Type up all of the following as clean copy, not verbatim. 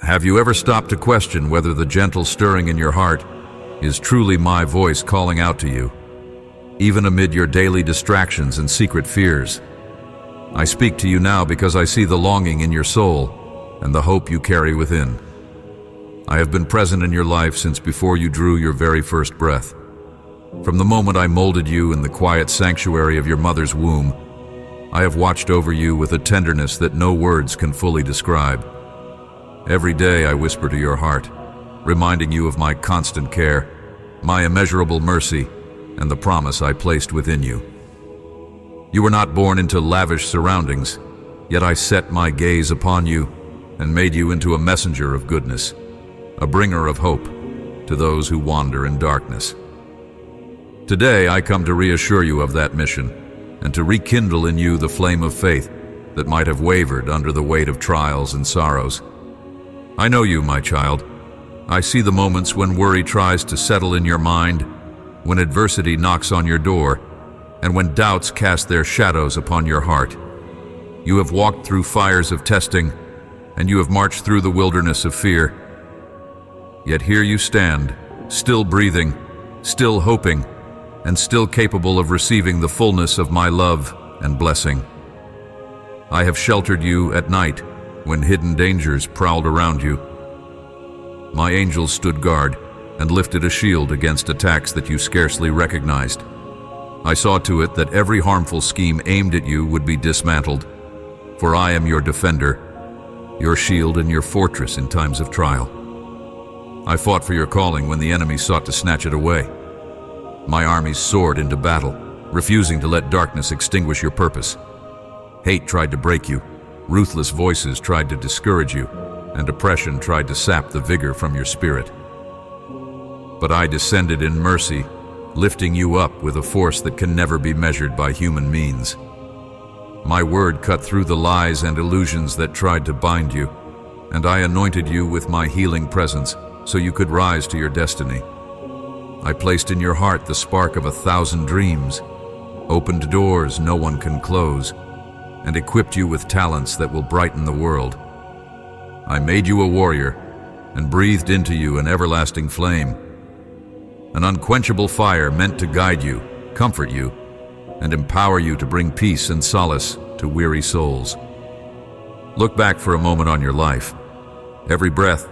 Have you ever stopped to question whether the gentle stirring in your heart is truly my voice calling out to you, even amid your daily distractions and secret fears? I speak to you now because I see the longing in your soul and the hope you carry within. I have been present in your life since before you drew your very first breath. From the moment I molded you in the quiet sanctuary of your mother's womb, I have watched over you with a tenderness that no words can fully describe. Every day I whisper to your heart, reminding you of my constant care, my immeasurable mercy, and the promise I placed within you. You were not born into lavish surroundings, yet I set my gaze upon you and made you into a messenger of goodness, a bringer of hope to those who wander in darkness. Today I come to reassure you of that mission and to rekindle in you the flame of faith that might have wavered under the weight of trials and sorrows. I know you, my child. I see the moments when worry tries to settle in your mind, when adversity knocks on your door, and when doubts cast their shadows upon your heart. You have walked through fires of testing, and you have marched through the wilderness of fear. Yet here you stand, still breathing, still hoping, and still capable of receiving the fullness of my love and blessing. I have sheltered you at night when hidden dangers prowled around you. My angels stood guard and lifted a shield against attacks that you scarcely recognized. I saw to it that every harmful scheme aimed at you would be dismantled, for I am your defender, your shield and your fortress in times of trial. I fought for your calling when the enemy sought to snatch it away. My armies soared into battle, refusing to let darkness extinguish your purpose. Hate tried to break you, ruthless voices tried to discourage you, and oppression tried to sap the vigor from your spirit. But I descended in mercy, lifting you up with a force that can never be measured by human means. My word cut through the lies and illusions that tried to bind you, and I anointed you with my healing presence so you could rise to your destiny. I placed in your heart the spark of 1,000 dreams, opened doors no one can close, and equipped you with talents that will brighten the world. I made you a warrior and breathed into you an everlasting flame, an unquenchable fire meant to guide you, comfort you, and empower you to bring peace and solace to weary souls. Look back for a moment on your life. Every breath,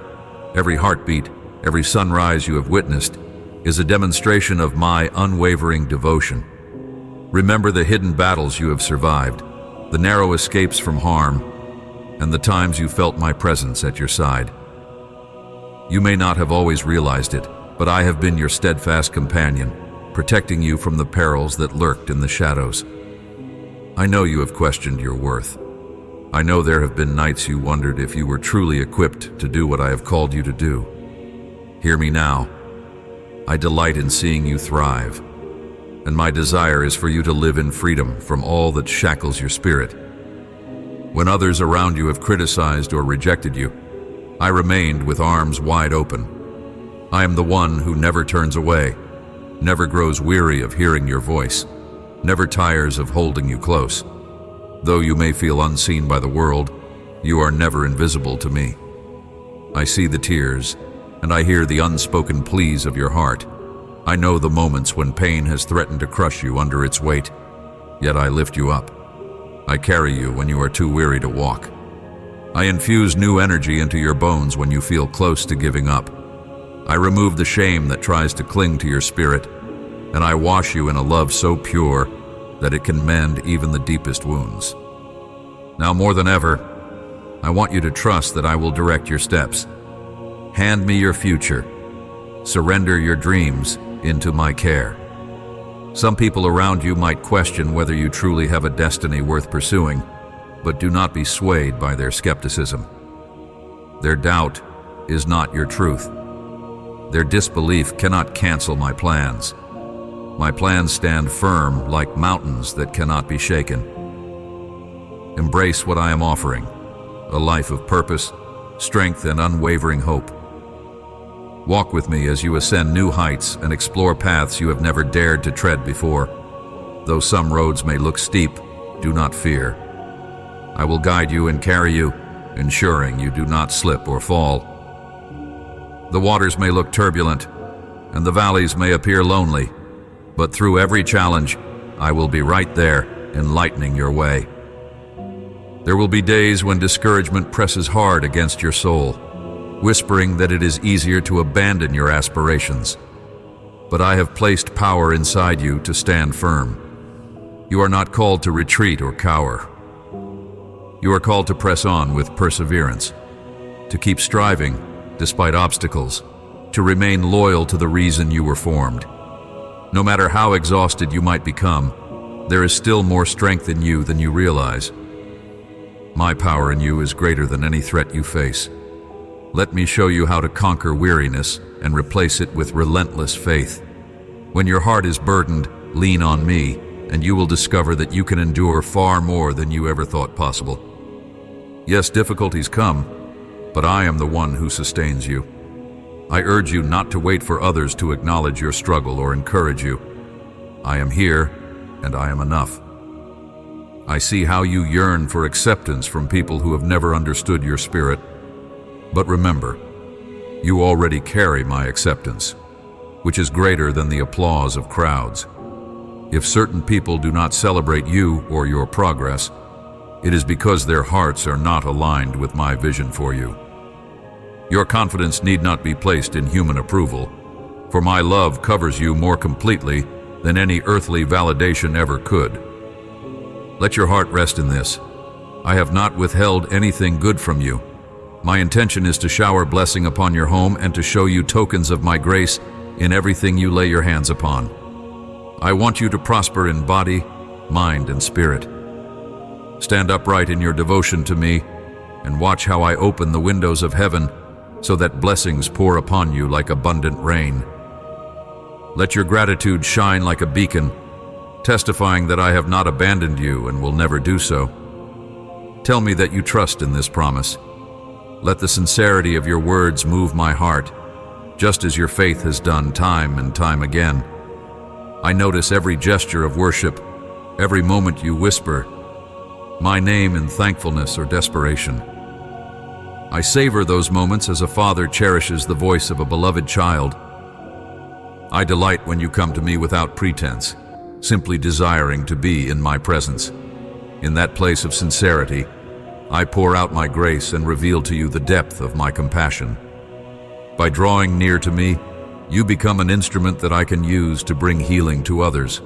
every heartbeat, every sunrise you have witnessed is a demonstration of my unwavering devotion. Remember the hidden battles you have survived, the narrow escapes from harm, and the times you felt my presence at your side. You may not have always realized it, but I have been your steadfast companion, protecting you from the perils that lurked in the shadows. I know you have questioned your worth. I know there have been nights you wondered if you were truly equipped to do what I have called you to do. Hear me now. I delight in seeing you thrive, and my desire is for you to live in freedom from all that shackles your spirit. When others around you have criticized or rejected you, I remained with arms wide open. I am the one who never turns away, never grows weary of hearing your voice, never tires of holding you close. Though you may feel unseen by the world, you are never invisible to me. I see the tears, and I hear the unspoken pleas of your heart. I know the moments when pain has threatened to crush you under its weight, yet I lift you up. I carry you when you are too weary to walk. I infuse new energy into your bones when you feel close to giving up. I remove the shame that tries to cling to your spirit, and I wash you in a love so pure that it can mend even the deepest wounds. Now more than ever, I want you to trust that I will direct your steps. Hand me your future. Surrender your dreams into my care. Some people around you might question whether you truly have a destiny worth pursuing, but do not be swayed by their skepticism. Their doubt is not your truth. Their disbelief cannot cancel my plans. My plans stand firm like mountains that cannot be shaken. Embrace what I am offering, a life of purpose, strength, and unwavering hope. Walk with me as you ascend new heights and explore paths you have never dared to tread before. Though some roads may look steep, do not fear. I will guide you and carry you, ensuring you do not slip or fall. The waters may look turbulent, and the valleys may appear lonely, but through every challenge, I will be right there, enlightening your way. There will be days when discouragement presses hard against your soul, whispering that it is easier to abandon your aspirations. But I have placed power inside you to stand firm. You are not called to retreat or cower. You are called to press on with perseverance, to keep striving despite obstacles, to remain loyal to the reason you were formed. No matter how exhausted you might become, there is still more strength in you than you realize. My power in you is greater than any threat you face. Let me show you how to conquer weariness and replace it with relentless faith. When your heart is burdened, lean on me, and you will discover that you can endure far more than you ever thought possible. Yes, difficulties come, but I am the one who sustains you. I urge you not to wait for others to acknowledge your struggle or encourage you. I am here, and I am enough. I see how you yearn for acceptance from people who have never understood your spirit. But remember, you already carry my acceptance, which is greater than the applause of crowds. If certain people do not celebrate you or your progress, it is because their hearts are not aligned with my vision for you. Your confidence need not be placed in human approval, for my love covers you more completely than any earthly validation ever could. Let your heart rest in this. I have not withheld anything good from you. My intention is to shower blessing upon your home and to show you tokens of my grace in everything you lay your hands upon. I want you to prosper in body, mind, and spirit. Stand upright in your devotion to me and watch how I open the windows of heaven so that blessings pour upon you like abundant rain. Let your gratitude shine like a beacon, testifying that I have not abandoned you and will never do so. Tell me that you trust in this promise. Let the sincerity of your words move my heart, just as your faith has done time and time again. I notice every gesture of worship, every moment you whisper my name in thankfulness or desperation. I savor those moments as a father cherishes the voice of a beloved child. I delight when you come to me without pretense, simply desiring to be in my presence. In that place of sincerity, I pour out my grace and reveal to you the depth of my compassion. By drawing near to me, you become an instrument that I can use to bring healing to others.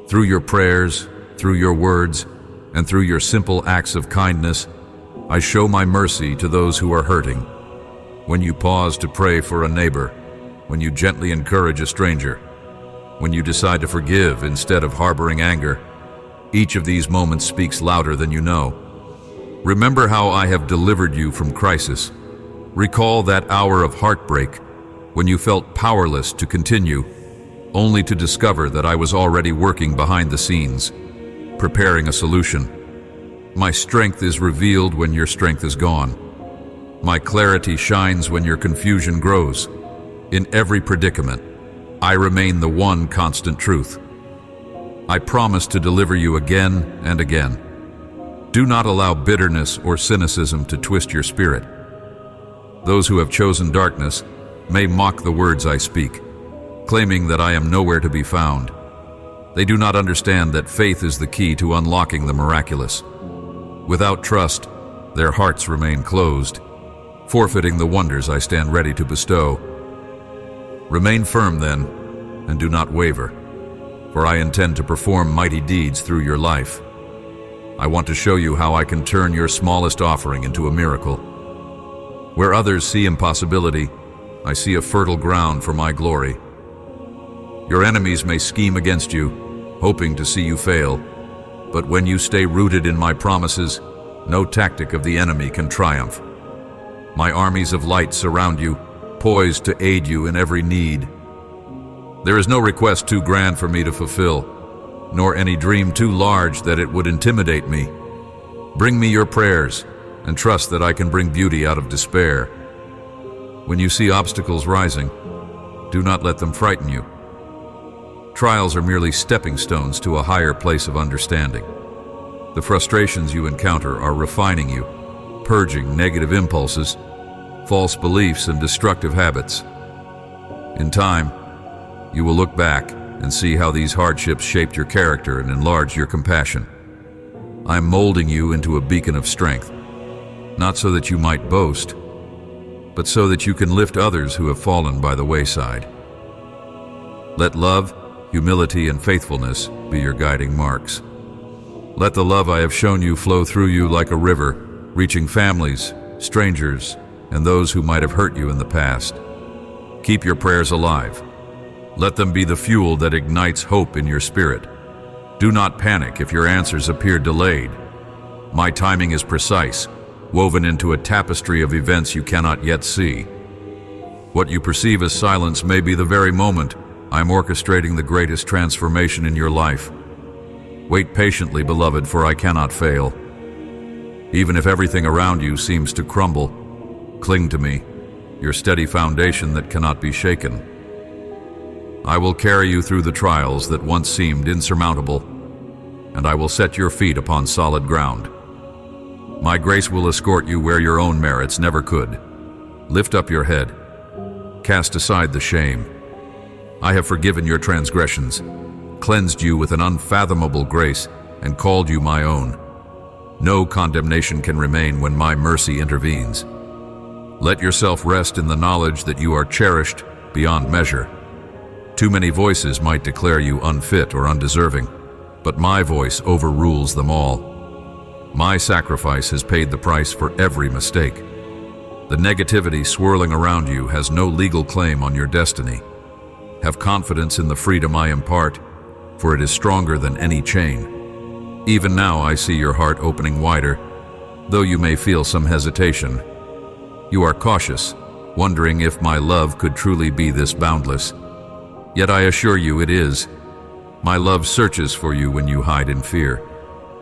Through your prayers, through your words, and through your simple acts of kindness, I show my mercy to those who are hurting. When you pause to pray for a neighbor, when you gently encourage a stranger, when you decide to forgive instead of harboring anger, each of these moments speaks louder than you know. Remember how I have delivered you from crisis. Recall that hour of heartbreak when you felt powerless to continue, only to discover that I was already working behind the scenes, preparing a solution. My strength is revealed when your strength is gone. My clarity shines when your confusion grows. In every predicament, I remain the one constant truth. I promise to deliver you again and again. Do not allow bitterness or cynicism to twist your spirit. Those who have chosen darkness may mock the words I speak, claiming that I am nowhere to be found. They do not understand that faith is the key to unlocking the miraculous. Without trust, their hearts remain closed, forfeiting the wonders I stand ready to bestow. Remain firm then, and do not waver, for I intend to perform mighty deeds through your life. I want to show you how I can turn your smallest offering into a miracle. Where others see impossibility, I see a fertile ground for my glory. Your enemies may scheme against you, hoping to see you fail, but when you stay rooted in my promises, no tactic of the enemy can triumph. My armies of light surround you, poised to aid you in every need. There is no request too grand for me to fulfill, nor any dream too large that it would intimidate me. Bring me your prayers, and trust that I can bring beauty out of despair. When you see obstacles rising, do not let them frighten you. Trials are merely stepping stones to a higher place of understanding. The frustrations you encounter are refining you, purging negative impulses, false beliefs, and destructive habits. In time, you will look back and see how these hardships shaped your character and enlarged your compassion. I am molding you into a beacon of strength, not so that you might boast, but so that you can lift others who have fallen by the wayside. Let love, humility, and faithfulness be your guiding marks. Let the love I have shown you flow through you like a river, reaching families, strangers, and those who might have hurt you in the past. Keep your prayers alive. Let them be the fuel that ignites hope in your spirit. Do not panic if your answers appear delayed. My timing is precise, woven into a tapestry of events you cannot yet see. What you perceive as silence may be the very moment I am orchestrating the greatest transformation in your life. Wait patiently, beloved, for I cannot fail. Even if everything around you seems to crumble, cling to me, your steady foundation that cannot be shaken. I will carry you through the trials that once seemed insurmountable, and I will set your feet upon solid ground. My grace will escort you where your own merits never could. Lift up your head. Cast aside the shame. I have forgiven your transgressions, cleansed you with an unfathomable grace, and called you my own. No condemnation can remain when my mercy intervenes. Let yourself rest in the knowledge that you are cherished beyond measure. Too many voices might declare you unfit or undeserving, but my voice overrules them all. My sacrifice has paid the price for every mistake. The negativity swirling around you has no legal claim on your destiny. Have confidence in the freedom I impart, for it is stronger than any chain. Even now I see your heart opening wider, though you may feel some hesitation. You are cautious, wondering if my love could truly be this boundless. Yet I assure you it is. My love searches for you when you hide in fear.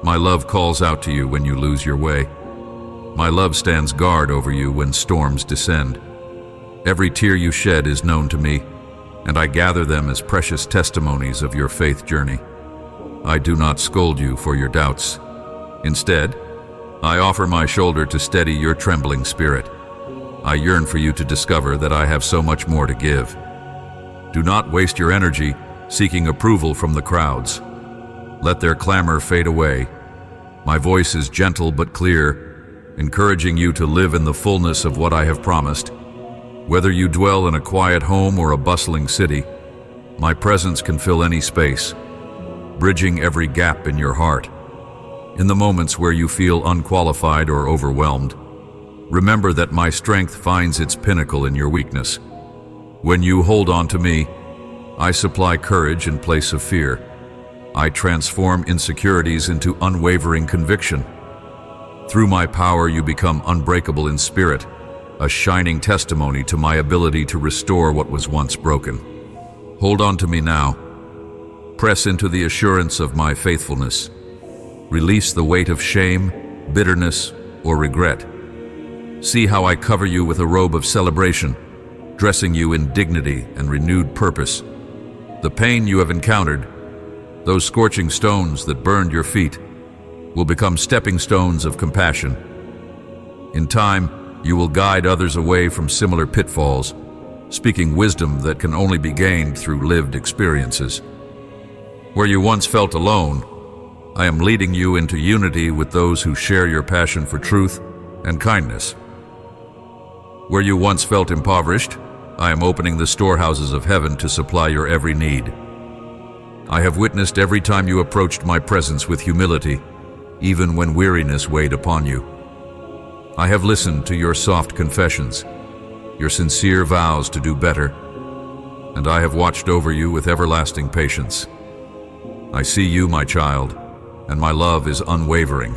My love calls out to you when you lose your way. My love stands guard over you when storms descend. Every tear you shed is known to me, and I gather them as precious testimonies of your faith journey. I do not scold you for your doubts. Instead, I offer my shoulder to steady your trembling spirit. I yearn for you to discover that I have so much more to give. Do not waste your energy seeking approval from the crowds. Let their clamor fade away. My voice is gentle but clear, encouraging you to live in the fullness of what I have promised. Whether you dwell in a quiet home or a bustling city, my presence can fill any space, bridging every gap in your heart. In the moments where you feel unqualified or overwhelmed, remember that my strength finds its pinnacle in your weakness. When you hold on to me, I supply courage in place of fear. I transform insecurities into unwavering conviction. Through my power, you become unbreakable in spirit, a shining testimony to my ability to restore what was once broken. Hold on to me now. Press into the assurance of my faithfulness. Release the weight of shame, bitterness, or regret. See how I cover you with a robe of celebration, dressing you in dignity and renewed purpose. The pain you have encountered, those scorching stones that burned your feet, will become stepping stones of compassion. In time, you will guide others away from similar pitfalls, speaking wisdom that can only be gained through lived experiences. Where you once felt alone, I am leading you into unity with those who share your passion for truth and kindness. Where you once felt impoverished, I am opening the storehouses of heaven to supply your every need. I have witnessed every time you approached my presence with humility, even when weariness weighed upon you. I have listened to your soft confessions, your sincere vows to do better, and I have watched over you with everlasting patience. I see you, my child, and my love is unwavering.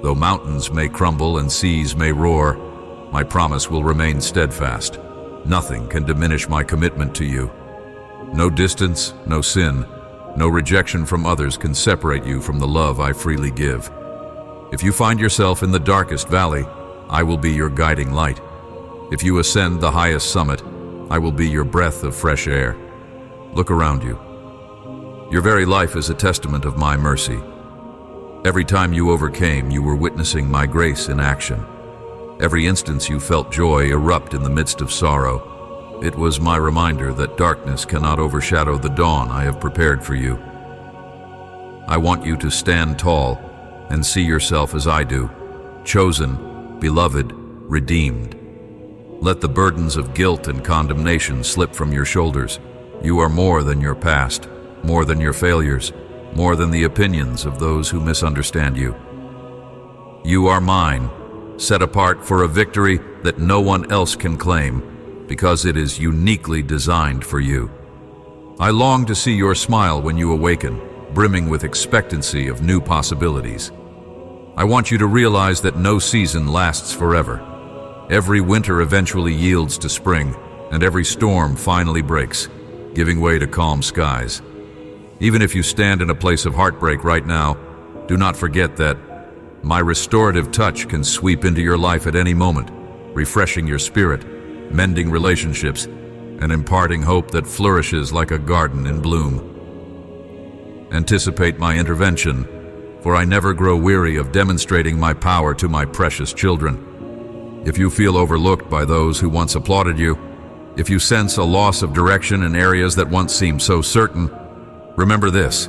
Though mountains may crumble and seas may roar, my promise will remain steadfast. Nothing can diminish my commitment to you. No distance, no sin, no rejection from others can separate you from the love I freely give. If you find yourself in the darkest valley, I will be your guiding light. If you ascend the highest summit, I will be your breath of fresh air. Look around you. Your very life is a testament of my mercy. Every time you overcame, you were witnessing my grace in action. Every instance you felt joy erupt in the midst of sorrow. It was my reminder that darkness cannot overshadow the dawn I have prepared for you. I want you to stand tall and see yourself as I do, chosen, beloved, redeemed. Let the burdens of guilt and condemnation slip from your shoulders. You are more than your past, more than your failures, more than the opinions of those who misunderstand you. You are mine, set apart for a victory that no one else can claim, because it is uniquely designed for you. I long to see your smile when you awaken, brimming with expectancy of new possibilities. I want you to realize that no season lasts forever. Every winter eventually yields to spring, and every storm finally breaks, giving way to calm skies. Even if you stand in a place of heartbreak right now, do not forget that my restorative touch can sweep into your life at any moment, refreshing your spirit, mending relationships, and imparting hope that flourishes like a garden in bloom. Anticipate my intervention, for I never grow weary of demonstrating my power to my precious children. If you feel overlooked by those who once applauded you, if you sense a loss of direction in areas that once seemed so certain, remember this: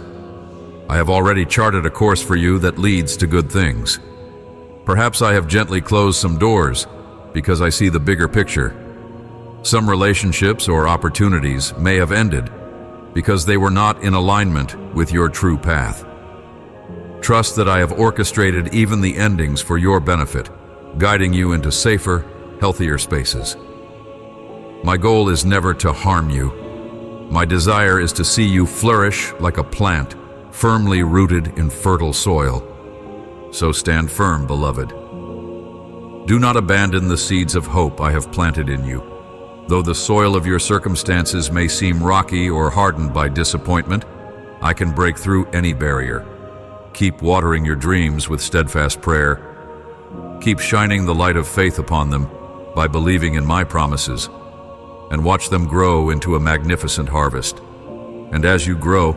I have already charted a course for you that leads to good things. Perhaps I have gently closed some doors because I see the bigger picture. Some relationships or opportunities may have ended because they were not in alignment with your true path. Trust that I have orchestrated even the endings for your benefit, guiding you into safer, healthier spaces. My goal is never to harm you. My desire is to see you flourish like a plant, firmly rooted in fertile soil. So stand firm, beloved. Do not abandon the seeds of hope I have planted in you. Though the soil of your circumstances may seem rocky or hardened by disappointment, I can break through any barrier. Keep watering your dreams with steadfast prayer. Keep shining the light of faith upon them by believing in my promises, and watch them grow into a magnificent harvest. And as you grow,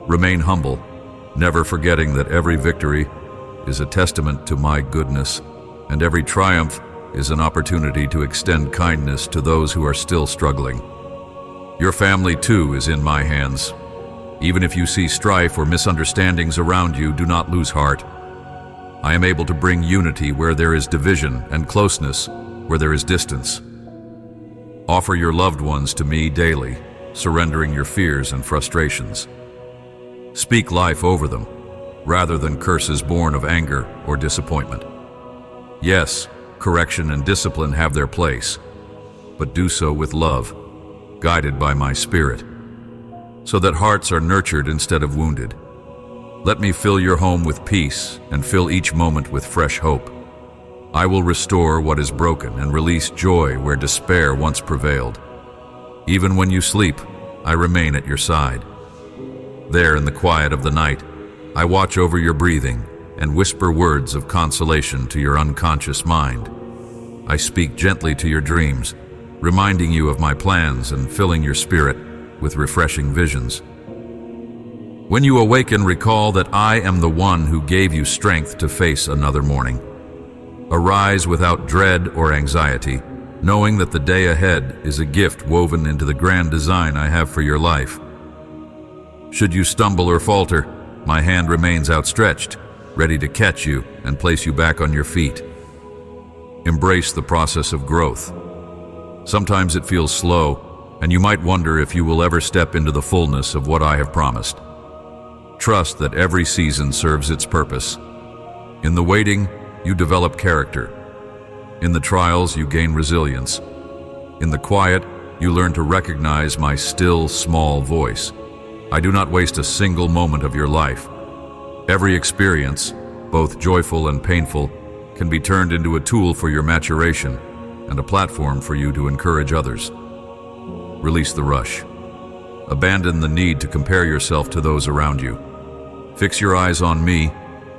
remain humble, never forgetting that every victory is a testament to my goodness, and every triumph is an opportunity to extend kindness to those who are still struggling. Your family, too, is in my hands. Even if you see strife or misunderstandings around you, do not lose heart. I am able to bring unity where there is division and closeness where there is distance. Offer your loved ones to me daily, surrendering your fears and frustrations. Speak life over them, rather than curses born of anger or disappointment. Yes, correction and discipline have their place, but do so with love, guided by my Spirit, so that hearts are nurtured instead of wounded. Let me fill your home with peace and fill each moment with fresh hope. I will restore what is broken and release joy where despair once prevailed. Even when you sleep, I remain at your side. There in the quiet of the night, I watch over your breathing and whisper words of consolation to your unconscious mind. I speak gently to your dreams, reminding you of my plans and filling your spirit with refreshing visions. When you awaken, recall that I am the one who gave you strength to face another morning. Arise without dread or anxiety, knowing that the day ahead is a gift woven into the grand design I have for your life. Should you stumble or falter, my hand remains outstretched, ready to catch you and place you back on your feet. Embrace the process of growth. Sometimes it feels slow, and you might wonder if you will ever step into the fullness of what I have promised. Trust that every season serves its purpose. In the waiting, you develop character. In the trials, you gain resilience. In the quiet, you learn to recognize my still, small voice. I do not waste a single moment of your life. Every experience, both joyful and painful, can be turned into a tool for your maturation and a platform for you to encourage others. Release the rush. Abandon the need to compare yourself to those around you. Fix your eyes on me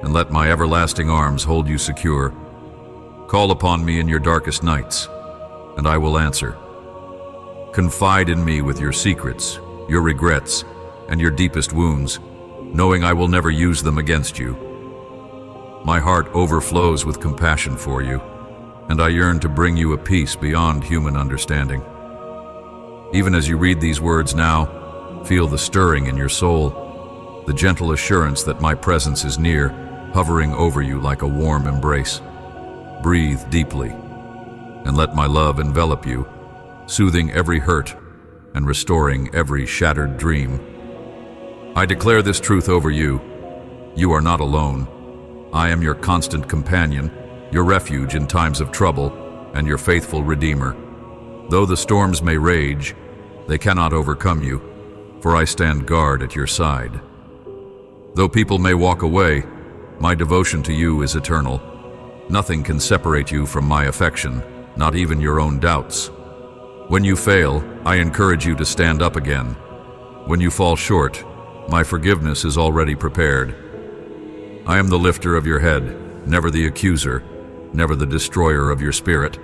and let my everlasting arms hold you secure. Call upon me in your darkest nights, and I will answer. Confide in me with your secrets, your regrets, and your deepest wounds, knowing I will never use them against you. My heart overflows with compassion for you, and I yearn to bring you a peace beyond human understanding. Even as you read these words now, feel the stirring in your soul, the gentle assurance that my presence is near, hovering over you like a warm embrace. Breathe deeply, and let my love envelop you, soothing every hurt and restoring every shattered dream. I declare this truth over you. You are not alone. I am your constant companion, your refuge in times of trouble, and your faithful Redeemer. Though the storms may rage, they cannot overcome you, for I stand guard at your side. Though people may walk away, my devotion to you is eternal. Nothing can separate you from my affection, not even your own doubts. When you fail, I encourage you to stand up again. When you fall short, my forgiveness is already prepared. I am the lifter of your head, never the accuser, never the destroyer of your spirit.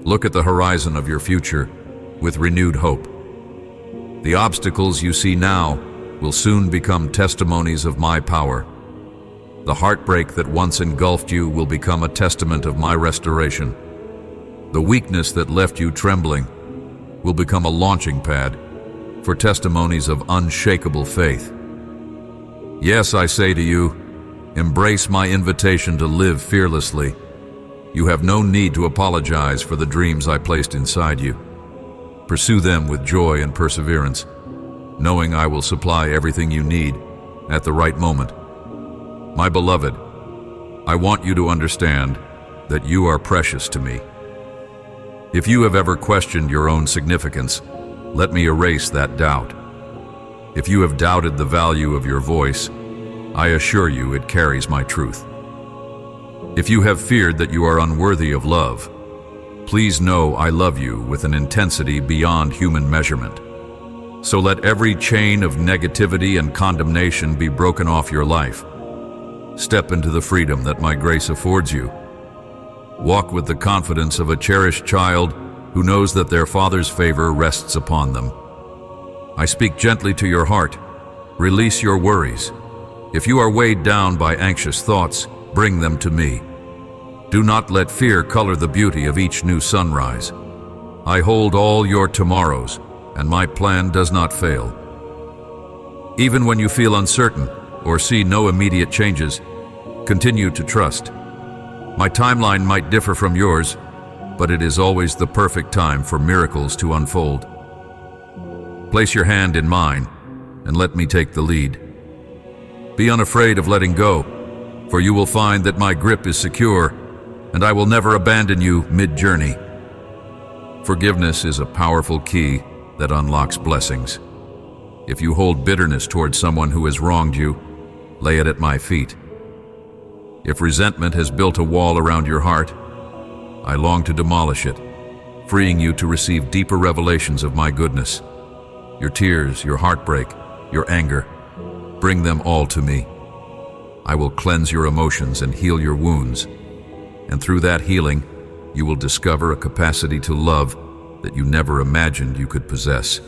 Look at the horizon of your future with renewed hope. The obstacles you see now will soon become testimonies of my power. The heartbreak that once engulfed you will become a testament of my restoration. The weakness that left you trembling will become a launching pad for testimonies of unshakable faith. Yes, I say to you, embrace my invitation to live fearlessly. You have no need to apologize for the dreams I placed inside you. Pursue them with joy and perseverance, knowing I will supply everything you need at the right moment. My beloved, I want you to understand that you are precious to me. If you have ever questioned your own significance, let me erase that doubt. If you have doubted the value of your voice, I assure you it carries my truth. If you have feared that you are unworthy of love, please know I love you with an intensity beyond human measurement. So let every chain of negativity and condemnation be broken off your life. Step into the freedom that my grace affords you. Walk with the confidence of a cherished child who knows that their Father's favor rests upon them. I speak gently to your heart. Release your worries. If you are weighed down by anxious thoughts, bring them to me. Do not let fear color the beauty of each new sunrise. I hold all your tomorrows, and my plan does not fail. Even when you feel uncertain or see no immediate changes, continue to trust. My timeline might differ from yours, but it is always the perfect time for miracles to unfold. Place your hand in mine, and let me take the lead. Be unafraid of letting go, for you will find that my grip is secure, and I will never abandon you mid-journey. Forgiveness is a powerful key that unlocks blessings. If you hold bitterness towards someone who has wronged you, lay it at my feet. If resentment has built a wall around your heart, I long to demolish it, freeing you to receive deeper revelations of my goodness. Your tears, your heartbreak, your anger, bring them all to me. I will cleanse your emotions and heal your wounds. And through that healing, you will discover a capacity to love that you never imagined you could possess.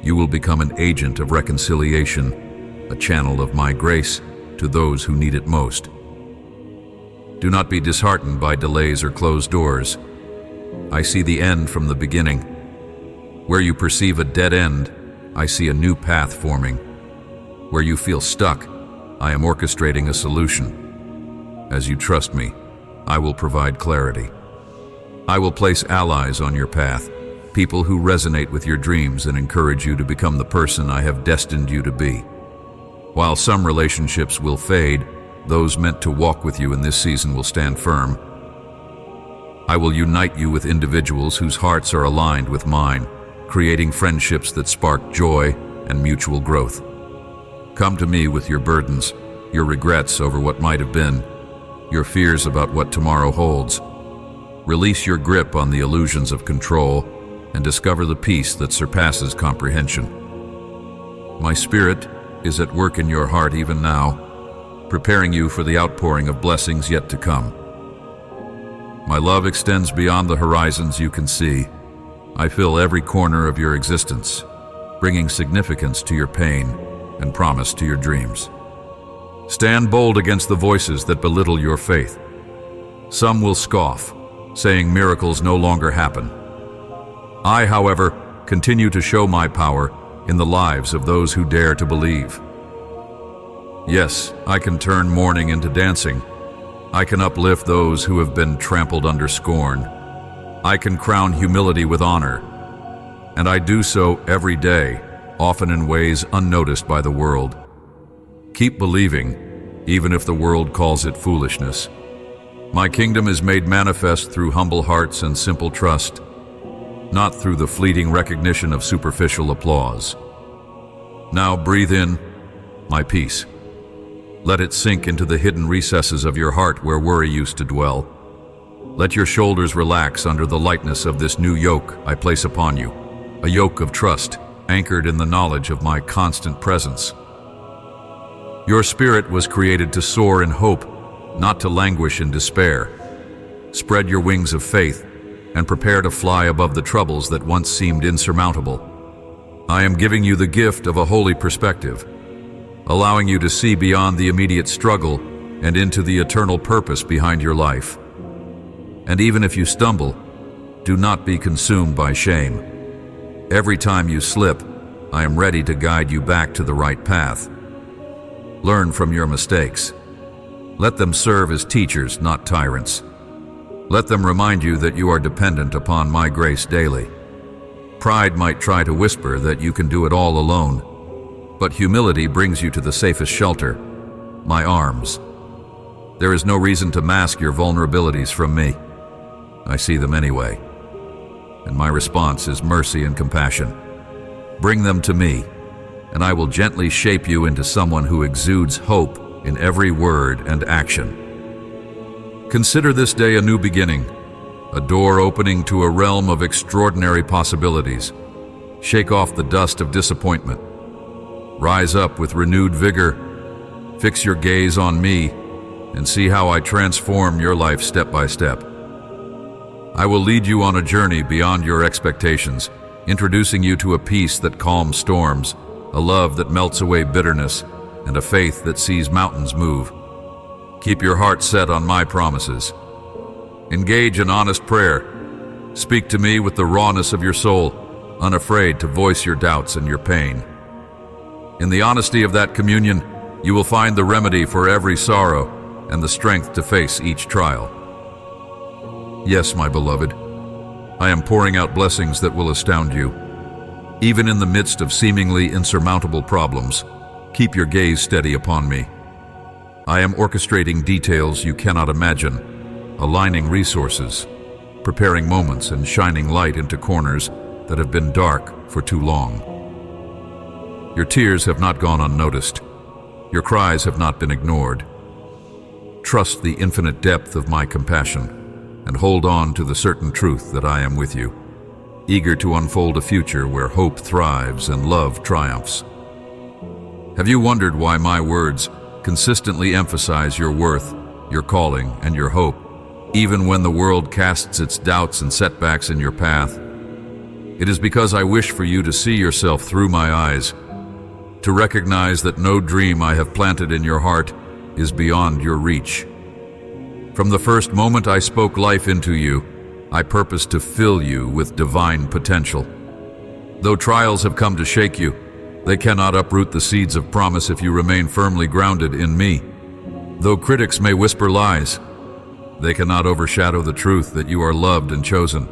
You will become an agent of reconciliation, a channel of my grace to those who need it most. Do not be disheartened by delays or closed doors. I see the end from the beginning. Where you perceive a dead end, I see a new path forming. Where you feel stuck, I am orchestrating a solution. As you trust me, I will provide clarity. I will place allies on your path, people who resonate with your dreams and encourage you to become the person I have destined you to be. While some relationships will fade, those meant to walk with you in this season will stand firm. I will unite you with individuals whose hearts are aligned with mine, creating friendships that spark joy and mutual growth. Come to me with your burdens, your regrets over what might have been, your fears about what tomorrow holds. Release your grip on the illusions of control and discover the peace that surpasses comprehension. My spirit is at work in your heart even now, preparing you for the outpouring of blessings yet to come. My love extends beyond the horizons you can see. I fill every corner of your existence, bringing significance to your pain and promise to your dreams. Stand bold against the voices that belittle your faith. Some will scoff, saying miracles no longer happen. I, however, continue to show my power in the lives of those who dare to believe. Yes, I can turn mourning into dancing. I can uplift those who have been trampled under scorn. I can crown humility with honor. And I do so every day, often in ways unnoticed by the world. Keep believing, even if the world calls it foolishness. My kingdom is made manifest through humble hearts and simple trust, not through the fleeting recognition of superficial applause. Now breathe in my peace. Let it sink into the hidden recesses of your heart where worry used to dwell. Let your shoulders relax under the lightness of this new yoke I place upon you, a yoke of trust anchored in the knowledge of my constant presence. Your spirit was created to soar in hope, not to languish in despair. Spread your wings of faith and prepare to fly above the troubles that once seemed insurmountable. I am giving you the gift of a holy perspective, allowing you to see beyond the immediate struggle and into the eternal purpose behind your life. And even if you stumble, do not be consumed by shame. Every time you slip, I am ready to guide you back to the right path. Learn from your mistakes. Let them serve as teachers, not tyrants. Let them remind you that you are dependent upon my grace daily. Pride might try to whisper that you can do it all alone, but humility brings you to the safest shelter, my arms. There is no reason to mask your vulnerabilities from me. I see them anyway, and my response is mercy and compassion. Bring them to me, and I will gently shape you into someone who exudes hope in every word and action. Consider this day a new beginning, a door opening to a realm of extraordinary possibilities. Shake off the dust of disappointment. Rise up with renewed vigor. Fix your gaze on me and see how I transform your life step by step. I will lead you on a journey beyond your expectations, introducing you to a peace that calms storms, a love that melts away bitterness, and a faith that sees mountains move. Keep your heart set on my promises. Engage in honest prayer. Speak to me with the rawness of your soul, unafraid to voice your doubts and your pain. In the honesty of that communion, you will find the remedy for every sorrow and the strength to face each trial. Yes, my beloved, I am pouring out blessings that will astound you. Even in the midst of seemingly insurmountable problems, keep your gaze steady upon me. I am orchestrating details you cannot imagine, aligning resources, preparing moments and shining light into corners that have been dark for too long. Your tears have not gone unnoticed. Your cries have not been ignored. Trust the infinite depth of my compassion and hold on to the certain truth that I am with you, eager to unfold a future where hope thrives and love triumphs. Have you wondered why my words consistently emphasize your worth, your calling, and your hope, even when the world casts its doubts and setbacks in your path? It is because I wish for you to see yourself through my eyes, to recognize that no dream I have planted in your heart is beyond your reach. From the first moment I spoke life into you, I purpose to fill you with divine potential. Though trials have come to shake you, they cannot uproot the seeds of promise if you remain firmly grounded in me. Though critics may whisper lies, they cannot overshadow the truth that you are loved and chosen.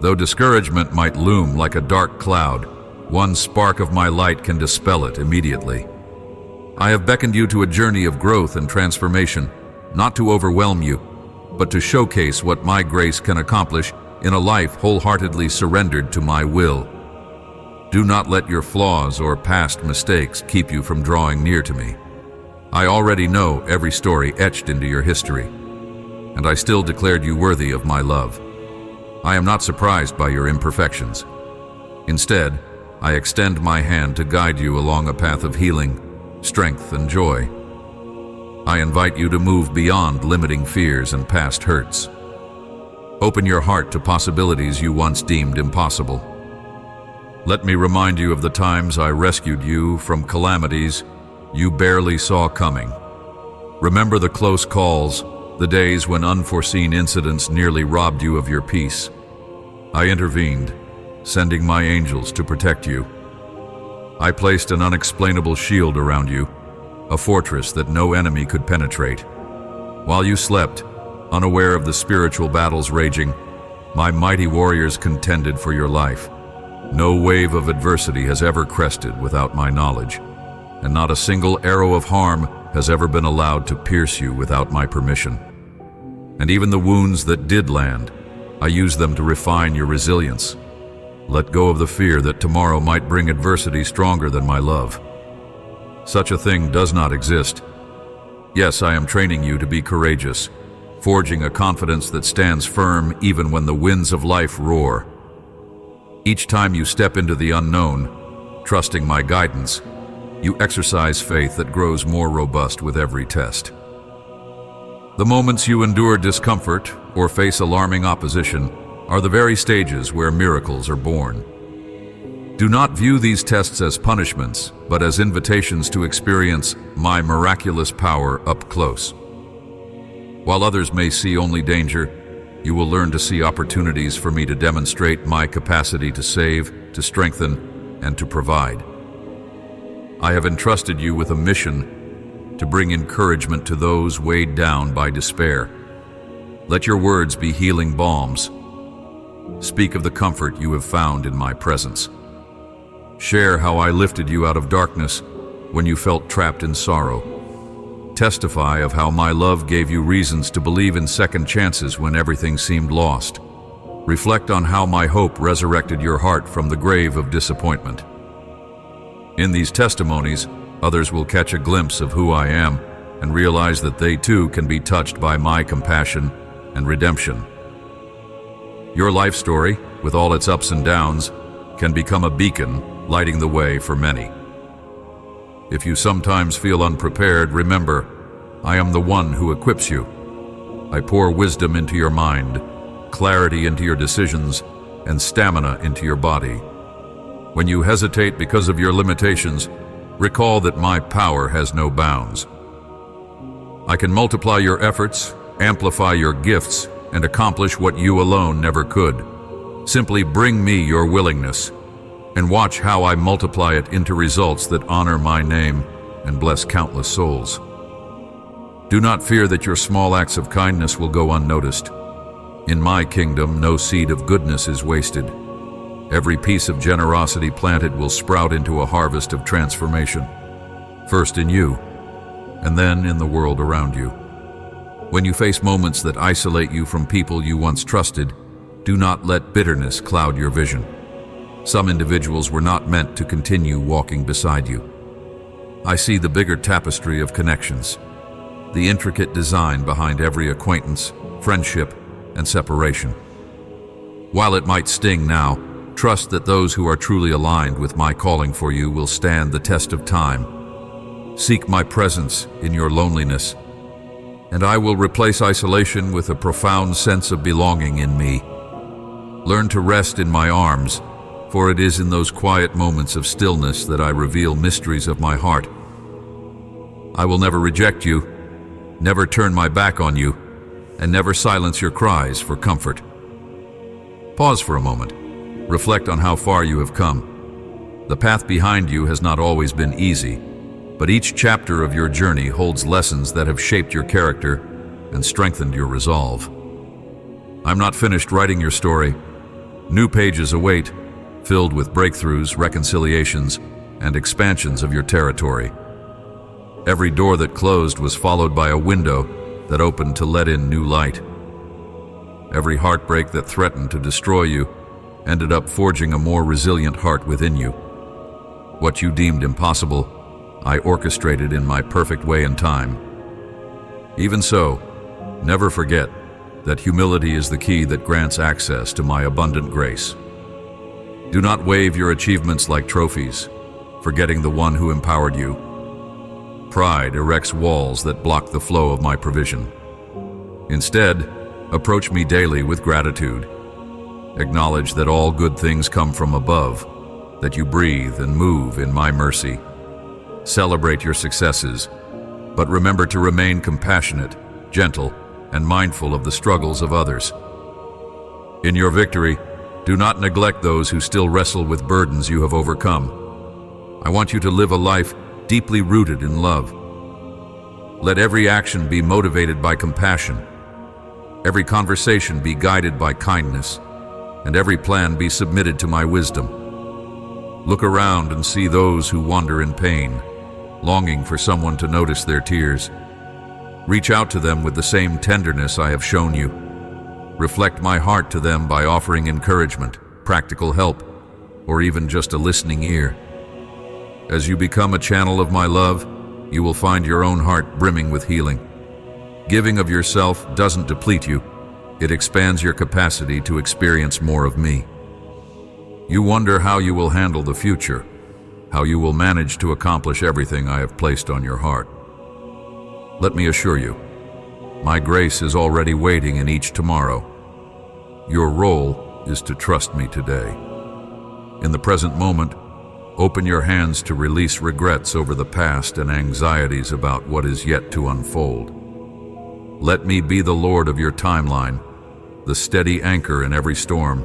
Though discouragement might loom like a dark cloud, one spark of my light can dispel it immediately. I have beckoned you to a journey of growth and transformation, not to overwhelm you, but to showcase what my grace can accomplish in a life wholeheartedly surrendered to my will. Do not let your flaws or past mistakes keep you from drawing near to me. I already know every story etched into your history, and I still declared you worthy of my love. I am not surprised by your imperfections. Instead, I extend my hand to guide you along a path of healing, strength, and joy. I invite you to move beyond limiting fears and past hurts. Open your heart to possibilities you once deemed impossible. Let me remind you of the times I rescued you from calamities you barely saw coming. Remember the close calls, the days when unforeseen incidents nearly robbed you of your peace. I intervened, sending my angels to protect you. I placed an unexplainable shield around you, a fortress that no enemy could penetrate. While you slept, unaware of the spiritual battles raging, my mighty warriors contended for your life. No wave of adversity has ever crested without my knowledge, and not a single arrow of harm has ever been allowed to pierce you without my permission. And even the wounds that did land, I used them to refine your resilience. Let go of the fear that tomorrow might bring adversity stronger than my love. Such a thing does not exist. Yes, I am training you to be courageous, forging a confidence that stands firm even when the winds of life roar. Each time you step into the unknown, trusting my guidance, you exercise faith that grows more robust with every test. The moments you endure discomfort or face alarming opposition are the very stages where miracles are born. Do not view these tests as punishments, but as invitations to experience my miraculous power up close. While others may see only danger, you will learn to see opportunities for me to demonstrate my capacity to save, to strengthen, and to provide. I have entrusted you with a mission to bring encouragement to those weighed down by despair. Let your words be healing balms. Speak of the comfort you have found in my presence. Share how I lifted you out of darkness when you felt trapped in sorrow. Testify of how my love gave you reasons to believe in second chances when everything seemed lost. Reflect on how my hope resurrected your heart from the grave of disappointment. In these testimonies, others will catch a glimpse of who I am and realize that they too can be touched by my compassion and redemption. Your life story, with all its ups and downs, can become a beacon lighting the way for many. If you sometimes feel unprepared, remember, I am the one who equips you. I pour wisdom into your mind, clarity into your decisions, and stamina into your body. When you hesitate because of your limitations, recall that my power has no bounds. I can multiply your efforts, amplify your gifts, and accomplish what you alone never could. Simply bring me your willingness, and watch how I multiply it into results that honor my name and bless countless souls. Do not fear that your small acts of kindness will go unnoticed. In my kingdom, no seed of goodness is wasted. Every piece of generosity planted will sprout into a harvest of transformation, first in you, and then in the world around you. When you face moments that isolate you from people you once trusted, do not let bitterness cloud your vision. Some individuals were not meant to continue walking beside you. I see the bigger tapestry of connections, the intricate design behind every acquaintance, friendship, and separation. While it might sting now, trust that those who are truly aligned with my calling for you will stand the test of time. Seek my presence in your loneliness, and I will replace isolation with a profound sense of belonging in me. Learn to rest in my arms, for it is in those quiet moments of stillness that I reveal mysteries of my heart. I will never reject you, never turn my back on you, and never silence your cries for comfort. Pause for a moment. Reflect on how far you have come. The path behind you has not always been easy, but each chapter of your journey holds lessons that have shaped your character and strengthened your resolve. I'm not finished writing your story. New pages await, filled with breakthroughs, reconciliations, and expansions of your territory. Every door that closed was followed by a window that opened to let in new light. Every heartbreak that threatened to destroy you ended up forging a more resilient heart within you. What you deemed impossible, I orchestrated in my perfect way and time. Even so, never forget that humility is the key that grants access to my abundant grace. Do not wave your achievements like trophies, forgetting the one who empowered you. Pride erects walls that block the flow of my provision. Instead, approach me daily with gratitude. Acknowledge that all good things come from above, that you breathe and move in my mercy. Celebrate your successes, but remember to remain compassionate, gentle, and mindful of the struggles of others. In your victory, do not neglect those who still wrestle with burdens you have overcome. I want you to live a life deeply rooted in love. Let every action be motivated by compassion, every conversation be guided by kindness, and every plan be submitted to my wisdom. Look around and see those who wander in pain, longing for someone to notice their tears. Reach out to them with the same tenderness I have shown you. Reflect my heart to them by offering encouragement, practical help, or even just a listening ear. As you become a channel of my love, you will find your own heart brimming with healing. Giving of yourself doesn't deplete you. It expands your capacity to experience more of me. You wonder how you will handle the future, how you will manage to accomplish everything I have placed on your heart. Let me assure you, my grace is already waiting in each tomorrow. Your role is to trust me today. In the present moment, open your hands to release regrets over the past and anxieties about what is yet to unfold. Let me be the Lord of your timeline, the steady anchor in every storm.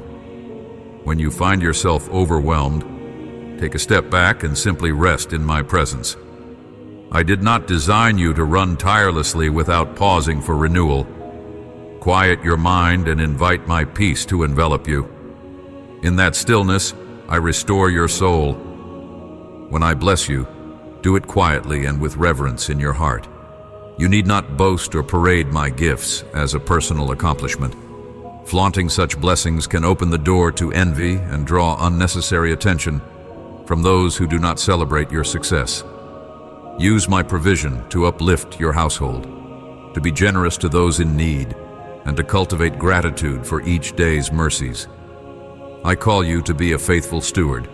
When you find yourself overwhelmed, take a step back and simply rest in my presence. I did not design you to run tirelessly without pausing for renewal. Quiet your mind and invite my peace to envelop you. In that stillness, I restore your soul. When I bless you, do it quietly and with reverence in your heart. You need not boast or parade my gifts as a personal accomplishment. Flaunting such blessings can open the door to envy and draw unnecessary attention from those who do not celebrate your success. Use my provision to uplift your household, to be generous to those in need, and to cultivate gratitude for each day's mercies. I call you to be a faithful steward,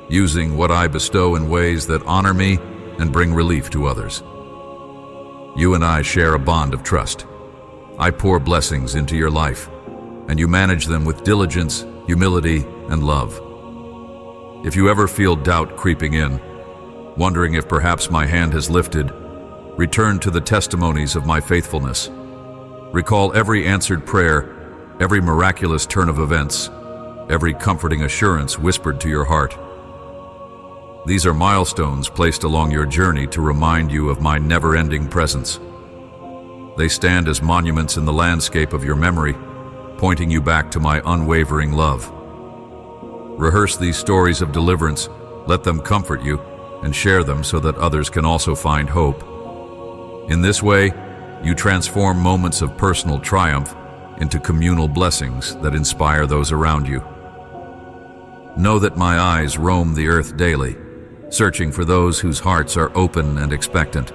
using what I bestow in ways that honor me and bring relief to others. You and I share a bond of trust. I pour blessings into your life, and you manage them with diligence, humility, and love. If you ever feel doubt creeping in, wondering if perhaps my hand has lifted, return to the testimonies of my faithfulness. Recall every answered prayer, every miraculous turn of events, every comforting assurance whispered to your heart. These are milestones placed along your journey to remind you of my never-ending presence. They stand as monuments in the landscape of your memory, pointing you back to my unwavering love. Rehearse these stories of deliverance, let them comfort you, and share them so that others can also find hope. In this way, you transform moments of personal triumph into communal blessings that inspire those around you. Know that my eyes roam the earth daily, searching for those whose hearts are open and expectant.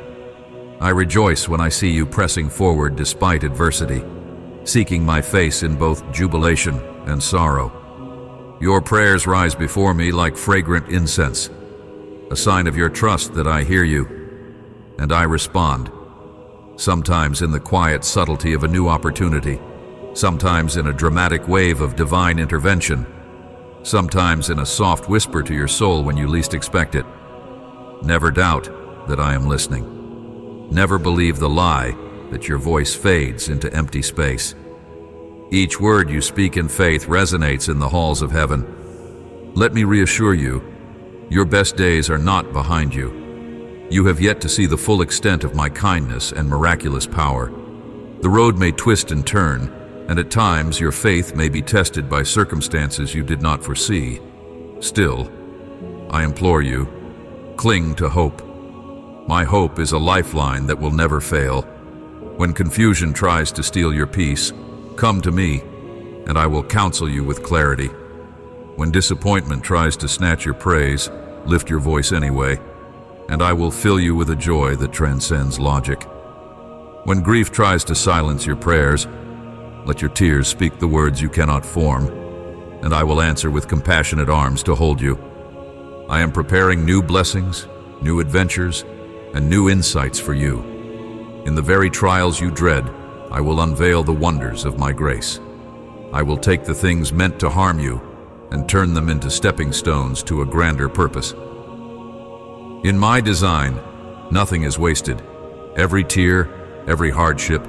I rejoice when I see you pressing forward despite adversity, seeking my face in both jubilation and sorrow. Your prayers rise before me like fragrant incense, a sign of your trust that I hear you, and I respond, sometimes in the quiet subtlety of a new opportunity, sometimes in a dramatic wave of divine intervention, sometimes in a soft whisper to your soul when you least expect it. Never doubt that I am listening. Never believe the lie that your voice fades into empty space. Each word you speak in faith resonates in the halls of heaven. Let me reassure you, your best days are not behind you. You have yet to see the full extent of my kindness and miraculous power. The road may twist and turn, and at times your faith may be tested by circumstances you did not foresee. Still, I implore you, cling to hope. My hope is a lifeline that will never fail. When confusion tries to steal your peace, come to me, and I will counsel you with clarity. When disappointment tries to snatch your praise, lift your voice anyway, and I will fill you with a joy that transcends logic. When grief tries to silence your prayers, let your tears speak the words you cannot form, and I will answer with compassionate arms to hold you. I am preparing new blessings, new adventures, and new insights for you. In the very trials you dread, I will unveil the wonders of my grace. I will take the things meant to harm you and turn them into stepping stones to a grander purpose. In my design, nothing is wasted. Every tear, every hardship,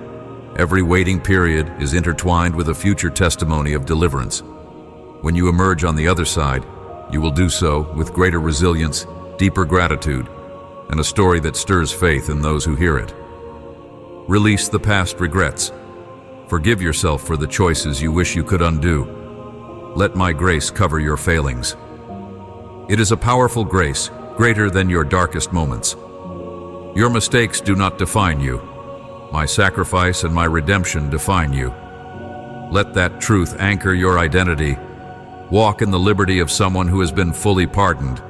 Every waiting period is intertwined with a future testimony of deliverance. When you emerge on the other side, you will do so with greater resilience, deeper gratitude, and a story that stirs faith in those who hear it. Release the past regrets. Forgive yourself for the choices you wish you could undo. Let my grace cover your failings. It is a powerful grace, greater than your darkest moments. Your mistakes do not define you. My sacrifice and my redemption define you. Let that truth anchor your identity. Walk in the liberty of someone who has been fully pardoned.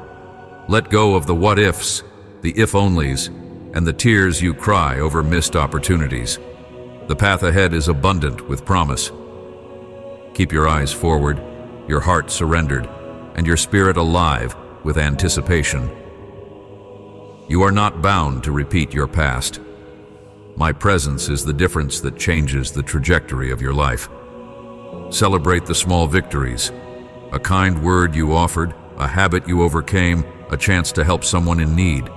Let go of the what-ifs, the if-onlys, and the tears you cry over missed opportunities. The path ahead is abundant with promise. Keep your eyes forward, your heart surrendered, and your spirit alive with anticipation. You are not bound to repeat your past. My presence is the difference that changes the trajectory of your life. Celebrate the small victories. A kind word you offered, a habit you overcame, a chance to help someone in need.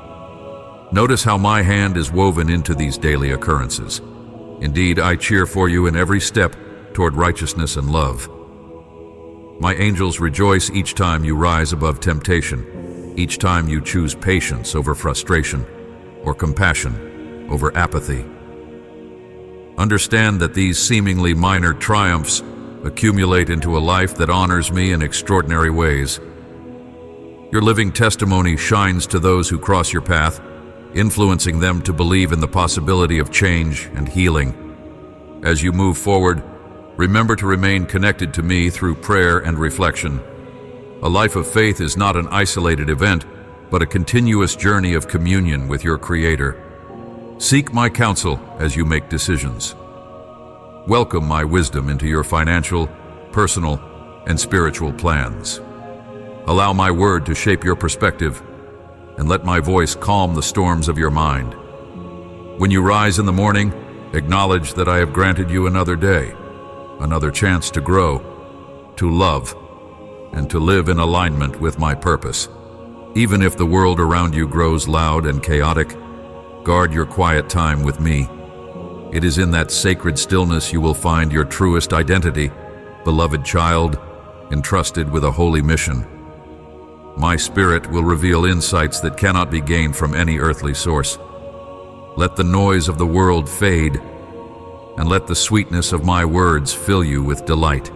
Notice how my hand is woven into these daily occurrences. Indeed, I cheer for you in every step toward righteousness and love. My angels rejoice each time you rise above temptation, each time you choose patience over frustration, or compassion over apathy. Understand that these seemingly minor triumphs accumulate into a life that honors me in extraordinary ways. Your living testimony shines to those who cross your path, influencing them to believe in the possibility of change and healing. As you move forward, remember to remain connected to me through prayer and reflection. A life of faith is not an isolated event, but a continuous journey of communion with your Creator. Seek my counsel as you make decisions. Welcome my wisdom into your financial, personal, and spiritual plans. Allow my word to shape your perspective, and let my voice calm the storms of your mind. When you rise in the morning, acknowledge that I have granted you another day, another chance to grow, to love, and to live in alignment with my purpose. Even if the world around you grows loud and chaotic, guard your quiet time with me. It is in that sacred stillness you will find your truest identity, beloved child, entrusted with a holy mission. My spirit will reveal insights that cannot be gained from any earthly source. Let the noise of the world fade, and let the sweetness of my words fill you with delight.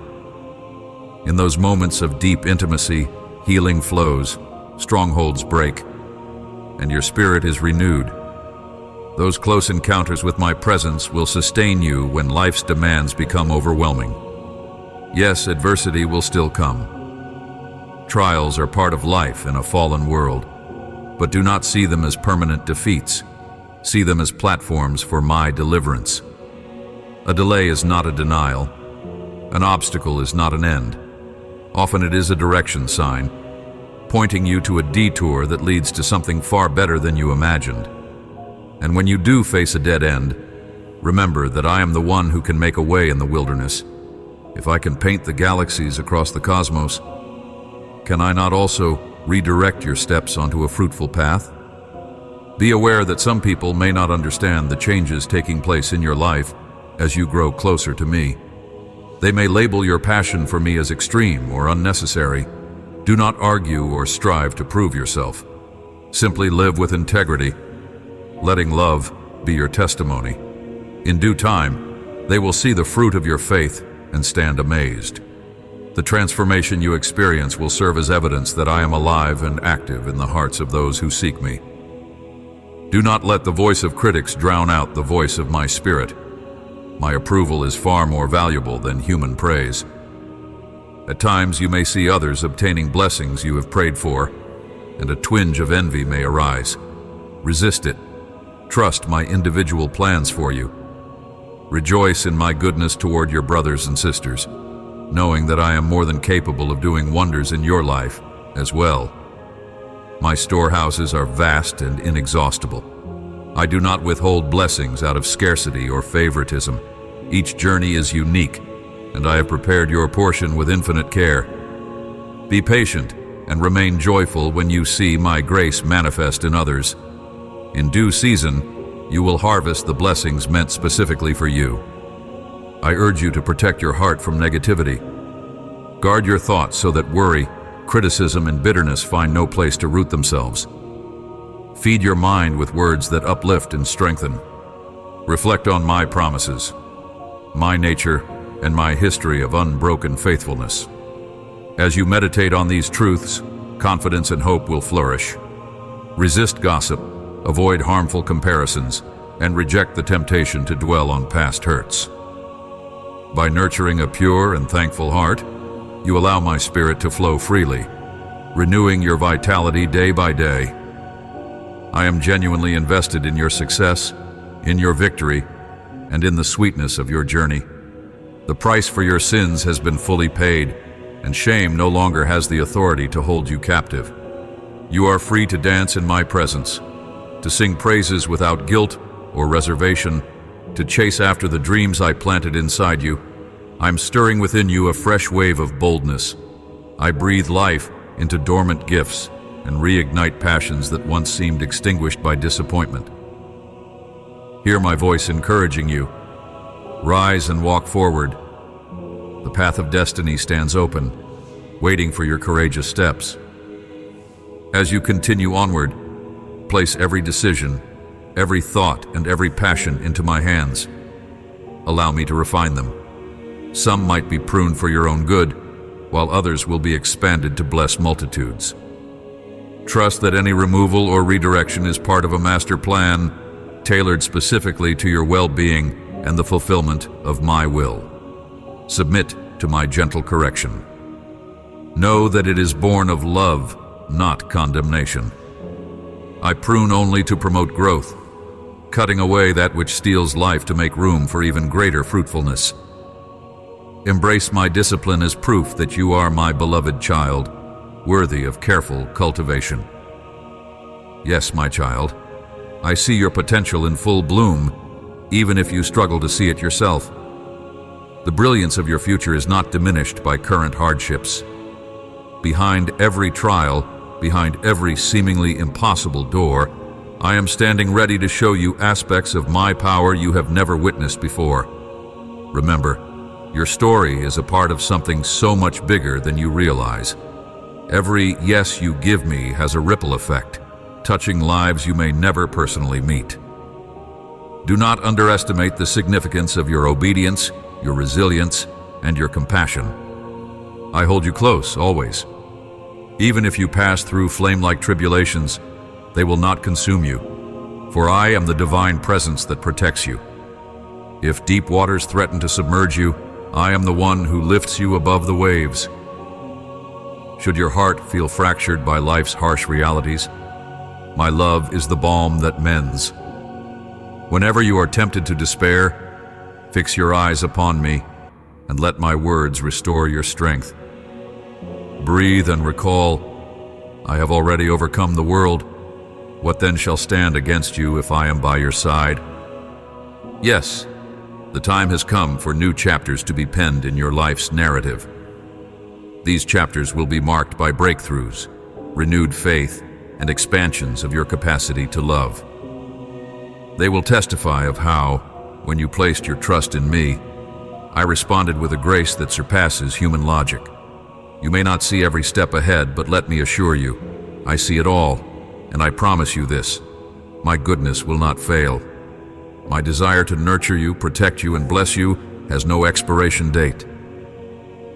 In those moments of deep intimacy, healing flows, strongholds break, and your spirit is renewed. Those close encounters with my presence will sustain you when life's demands become overwhelming. Yes, adversity will still come. Trials are part of life in a fallen world, but do not see them as permanent defeats. See them as platforms for my deliverance. A delay is not a denial. An obstacle is not an end. Often it is a direction sign, pointing you to a detour that leads to something far better than you imagined. And when you do face a dead end, remember that I am the one who can make a way in the wilderness. If I can paint the galaxies across the cosmos, can I not also redirect your steps onto a fruitful path? Be aware that some people may not understand the changes taking place in your life as you grow closer to me. They may label your passion for me as extreme or unnecessary. Do not argue or strive to prove yourself. Simply live with integrity, letting love be your testimony. In due time, they will see the fruit of your faith and stand amazed. The transformation you experience will serve as evidence that I am alive and active in the hearts of those who seek me. Do not let the voice of critics drown out the voice of my spirit. My approval is far more valuable than human praise. At times you may see others obtaining blessings you have prayed for, and a twinge of envy may arise. Resist it. Trust my individual plans for you. Rejoice in my goodness toward your brothers and sisters, knowing that I am more than capable of doing wonders in your life as well. My storehouses are vast and inexhaustible. I do not withhold blessings out of scarcity or favoritism. Each journey is unique, and I have prepared your portion with infinite care. Be patient and remain joyful when you see my grace manifest in others. In due season, you will harvest the blessings meant specifically for you. I urge you to protect your heart from negativity. Guard your thoughts so that worry, criticism, and bitterness find no place to root themselves. Feed your mind with words that uplift and strengthen. Reflect on my promises, my nature, and my history of unbroken faithfulness. As you meditate on these truths, confidence and hope will flourish. Resist gossip, avoid harmful comparisons, and reject the temptation to dwell on past hurts. By nurturing a pure and thankful heart, you allow my spirit to flow freely, renewing your vitality day by day. I am genuinely invested in your success, in your victory, and in the sweetness of your journey. The price for your sins has been fully paid, and shame no longer has the authority to hold you captive. You are free to dance in my presence, to sing praises without guilt or reservation, to chase after the dreams I planted inside you. I'm stirring within you a fresh wave of boldness. I breathe life into dormant gifts and reignite passions that once seemed extinguished by disappointment. Hear my voice encouraging you. Rise and walk forward. The path of destiny stands open, waiting for your courageous steps. As you continue onward, place every decision, every thought, and every passion into my hands. Allow me to refine them. Some might be pruned for your own good, while others will be expanded to bless multitudes. Trust that any removal or redirection is part of a master plan, tailored specifically to your well-being and the fulfillment of my will. Submit to my gentle correction. Know that it is born of love, not condemnation. I prune only to promote growth, cutting away that which steals life to make room for even greater fruitfulness. Embrace my discipline as proof that you are my beloved child, worthy of careful cultivation. Yes, my child, I see your potential in full bloom, even if you struggle to see it yourself. The brilliance of your future is not diminished by current hardships. Behind every trial, behind every seemingly impossible door, I am standing ready to show you aspects of my power you have never witnessed before. Remember, your story is a part of something so much bigger than you realize. Every yes you give me has a ripple effect, touching lives you may never personally meet. Do not underestimate the significance of your obedience, your resilience, and your compassion. I hold you close, always. Even if you pass through flame-like tribulations, they will not consume you, for I am the divine presence that protects you. If deep waters threaten to submerge you, I am the one who lifts you above the waves. Should your heart feel fractured by life's harsh realities, my love is the balm that mends. Whenever you are tempted to despair, fix your eyes upon me and let my words restore your strength. Breathe and recall, I have already overcome the world. What then shall stand against you if I am by your side? Yes, the time has come for new chapters to be penned in your life's narrative. These chapters will be marked by breakthroughs, renewed faith, and expansions of your capacity to love. They will testify of how, when you placed your trust in me, I responded with a grace that surpasses human logic. You may not see every step ahead, but let me assure you, I see it all, and I promise you this: my goodness will not fail. My desire to nurture you, protect you, and bless you has no expiration date.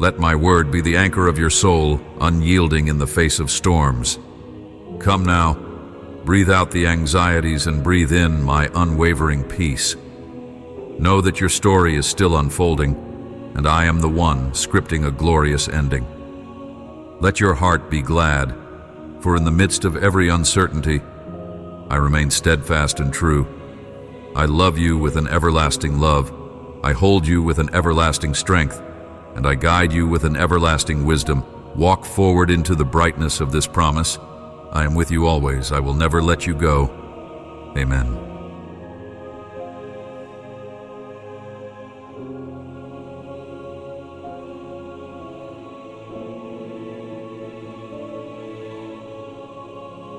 Let my word be the anchor of your soul, unyielding in the face of storms. Come now, breathe out the anxieties and breathe in my unwavering peace. Know that your story is still unfolding, and I am the one scripting a glorious ending. Let your heart be glad, for in the midst of every uncertainty, I remain steadfast and true. I love you with an everlasting love. I hold you with an everlasting strength, and I guide you with an everlasting wisdom. Walk forward into the brightness of this promise. I am with you always. I will never let you go. Amen.